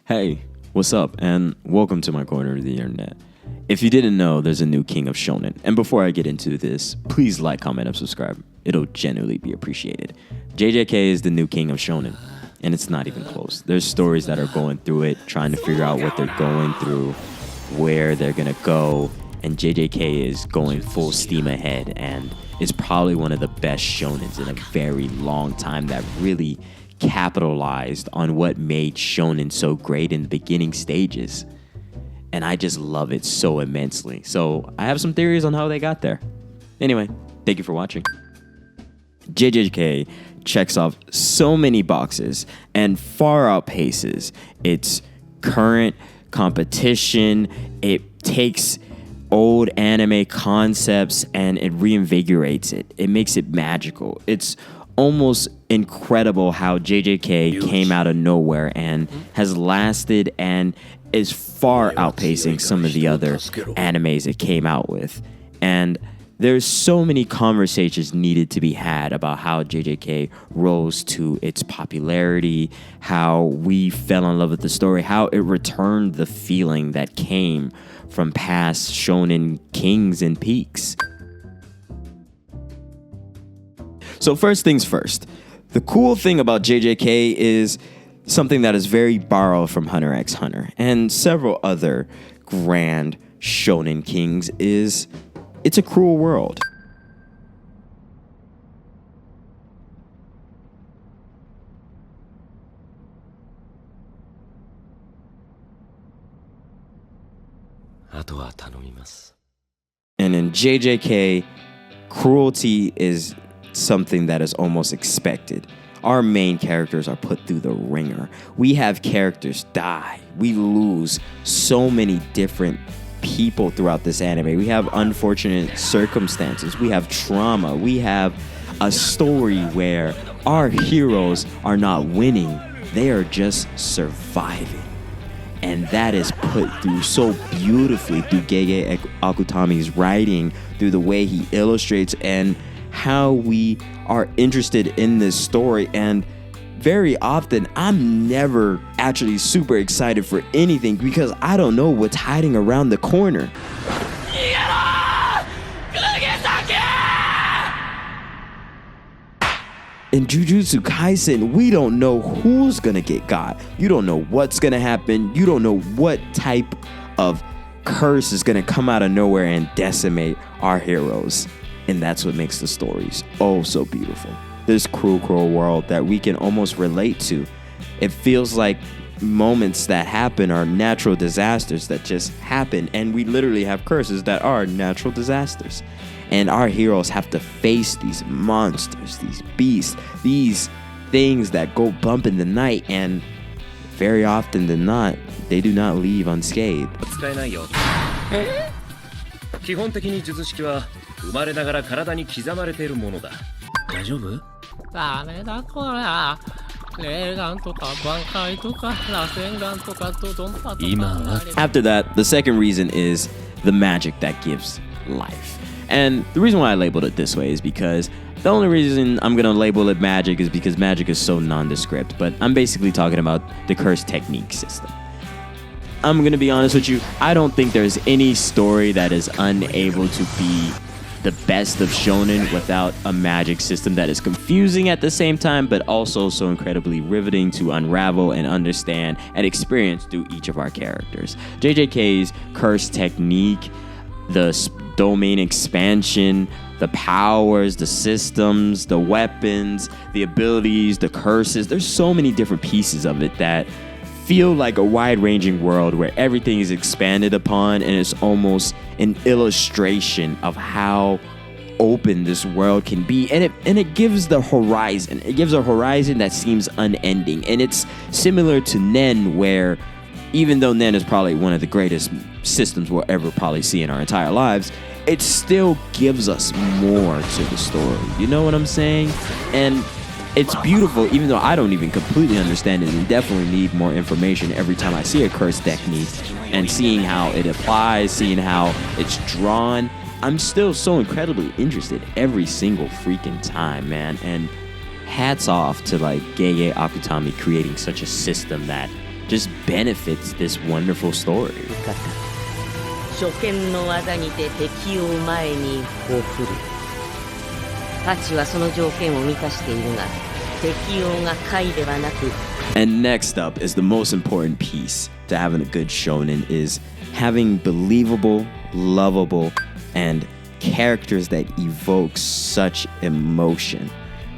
Hey, what's up? And welcome to my corner of the internet. If you didn't know, there's a new king of shonen. And before I get into this, please like, comment, and subscribe. It'll genuinely be appreciated. JJK is the new king of shonen, and it's not even close. There's stories that are going through it, trying to figure out what they're going through, where they're gonna go, and JJK is going full steam ahead, and it's probably one of the best shonens in a very long time that really capitalized on what made shonen so great in the beginning stages. And I just love it so immensely. So I have some theories on how they got there. Anyway, thank you for watching. JJK checks off so many boxes and far outpaces its current competition. It takes old anime concepts and it reinvigorates it. It makes it magical. It's almost incredible how JJK came out of nowhere and has lasted and is far outpacing some of the other animes it came out with. And there's so many conversations needed to be had about how JJK rose to its popularity, how we fell in love with the story, how it returned the feeling that came from past shonen kings and peaks. So first things first, the cool thing about JJK is something that is very borrowed from Hunter x Hunter and several other grand shonen kings is it's a cruel world. And in JJK, cruelty is something that is almost expected. Our main characters are put through the ringer. We have characters die. We lose so many different people throughout this anime. We have unfortunate circumstances. We have trauma. We have a story where our heroes are not winning. They are just surviving. And that is put through so beautifully through Gege Akutami's writing, through the way he illustrates and how we are interested in this story. And very often I'm never actually super excited for anything because I don't know what's hiding around the corner. In Jujutsu Kaisen, we don't know who's gonna get got. You don't know what's gonna happen. You don't know what type of curse is gonna come out of nowhere and decimate our heroes. And that's what makes the stories oh so beautiful. This cruel world that we can almost relate to. It feels like moments that happen are natural disasters that just happen, and we literally have curses that are natural disasters. And our heroes have to face these monsters, these beasts, these things that go bump in the night, and very often than not, they do not leave unscathed. 基本的に術式は生まれながら体に刻まれているものだ。大丈夫？ダメだこれ。霊眼とか挽回とか螺旋眼とかとドンパとか。After that, the second reason is the magic that gives life. And the reason why I labeled it this way is because the only reason I'm going to label it magic is because magic is so nondescript. But I'm basically talking about the curse technique system. I'm going to be honest with you. I don't think there's any story that is unable to be the best of shonen without a magic system that is confusing at the same time, but also so incredibly riveting to unravel and understand and experience through each of our characters. JJK's curse technique, the domain expansion, the powers, the systems, the weapons, the abilities, the curses. There's so many different pieces of it that feel like a wide-ranging world where everything is expanded upon, and it's almost an illustration of how open this world can be. And it gives the horizon. It gives a horizon that seems unending. And it's similar to Nen, where even though Nen is probably one of the greatest systems we'll ever probably see in our entire lives, it still gives us more to the story. You know what I'm saying? And it's beautiful, even though I don't even completely understand it and definitely need more information every time I see a curse technique and seeing how it applies, seeing how it's drawn. I'm still so incredibly interested every single freaking time, man. And hats off to like Gege Akutami creating such a system that just benefits this wonderful story. 初見の技にて敵を前にほふる。ハチはその条件を満たしているが、適応が下位ではなく。And next up is the most important piece to having a good shonen is having believable, lovable, and characters that evoke such emotion.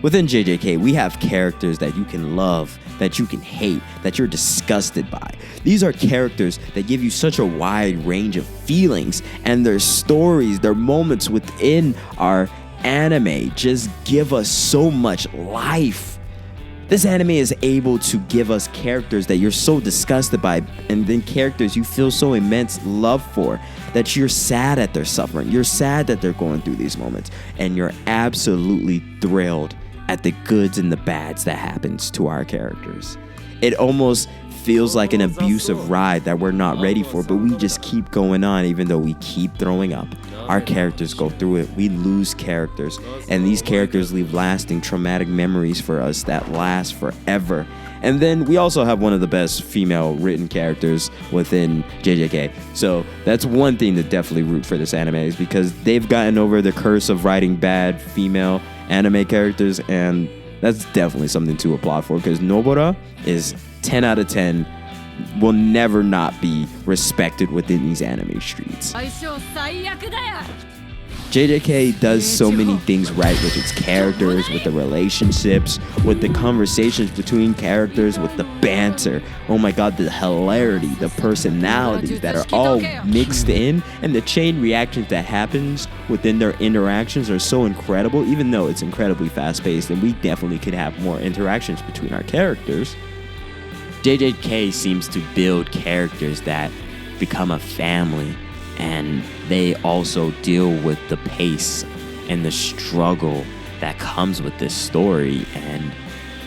Within JJK, we have characters that you can love, that you can hate, that you're disgusted by. These are characters that give you such a wide range of feelings, and their stories, their moments within our anime just give us so much life. This anime is able to give us characters that you're so disgusted by, and then characters you feel so immense love for that you're sad at their suffering. You're sad that they're going through these moments, and you're absolutely thrilled at the goods and the bads that happens to our characters. It almost feels like an abusive ride that we're not ready for, but we just keep going on even though we keep throwing up. Our characters go through it. We lose characters, and these characters leave lasting traumatic memories for us that last forever. And then we also have one of the best female written characters within JJK. So that's one thing to definitely root for this anime, is because they've gotten over the curse of writing bad female anime characters, and that's definitely something to applaud for, because Nobara is 10 out of 10, will never not be respected within these anime streets. JJK does so many things right with its characters, with the relationships, with the conversations between characters, with the banter. Oh my god, the hilarity, the personalities that are all mixed in, and the chain reactions that happens within their interactions are so incredible, even though it's incredibly fast-paced, and we definitely could have more interactions between our characters. JJK seems to build characters that become a family, and they also deal with the pace and the struggle that comes with this story, and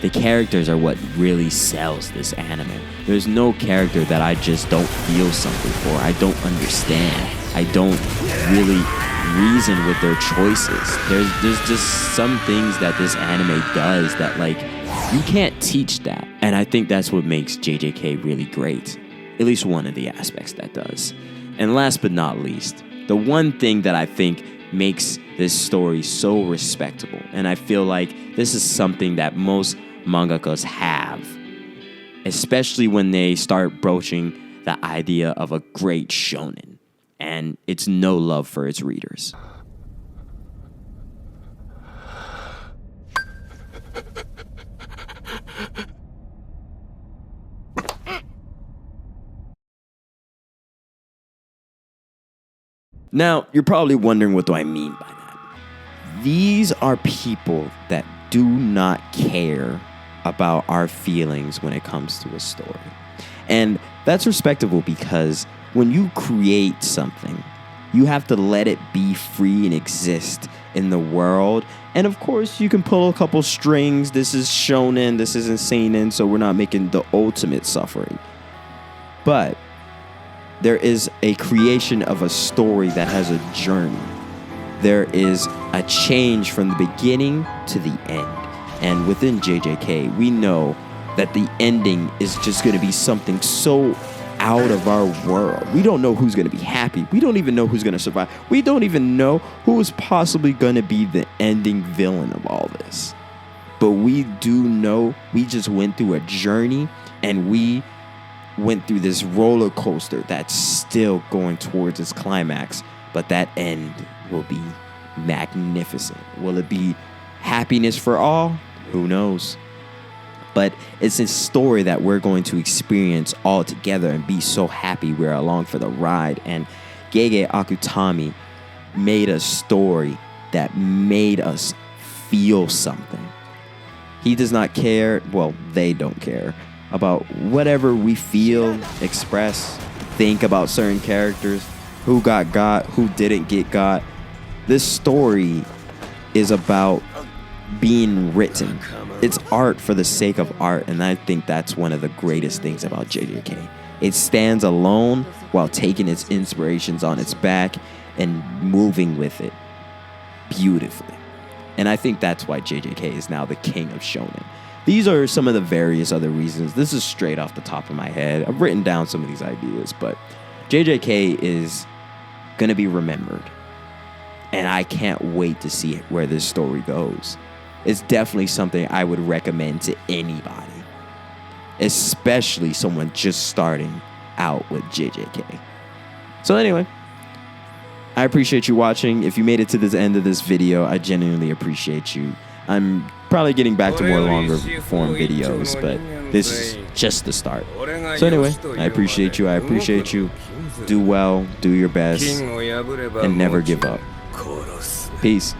the characters are what really sells this anime. There's no character that I just don't feel something for. I don't understand. I don't really reason with their choices. There's just some things that this anime does that, like, you can't teach that. And I think that's what makes JJK really great. At least one of the aspects that does. And last but not least, the one thing that I think makes this story so respectable, and I feel like this is something that most mangakas have, especially when they start broaching the idea of a great shonen, and it's no love for its readers. Now, you're probably wondering, what do I mean by that? These are people that do not care about our feelings when it comes to a story. And that's respectable, because when you create something, you have to let it be free and exist in the world. And of course, you can pull a couple strings. This is shonen, this isn't seinen, so we're not making the ultimate suffering. But there is a creation of a story that has a journey. There is a change from the beginning to the end. And within JJK, we know that the ending is just going to be something so out of our world. We don't know who's going to be happy. We don't even know who's going to survive. We don't even know who is possibly going to be the ending villain of all this. But we do know we just went through a journey, and we went through this roller coaster that's still going towards its climax, but that end will be magnificent. Will it be happiness for all? Who knows? But it's a story that we're going to experience all together and be so happy we're along for the ride. And Gege Akutami made a story that made us feel something. He does not care, well, they don't care about whatever we feel, express, think about certain characters, who got, who didn't get got. This story is about being written. It's art for the sake of art, and I think that's one of the greatest things about JJK. It stands alone while taking its inspirations on its back and moving with it beautifully. And I think that's why JJK is now the king of shonen. these are some of the various other reasons. This is straight off the top of my head. I've written down some of these ideas, but JJK is going to be remembered. And I can't wait to see where this story goes. It's definitely something I would recommend to anybody, especially someone just starting out with JJK. So anyway, I appreciate you watching. If you made it to this end of this video, I genuinely appreciate you. I'm probably getting back to more longer form videos, but this is just the start. So anyway, I appreciate you. I appreciate you. Do well, do your best, and never give up. Peace.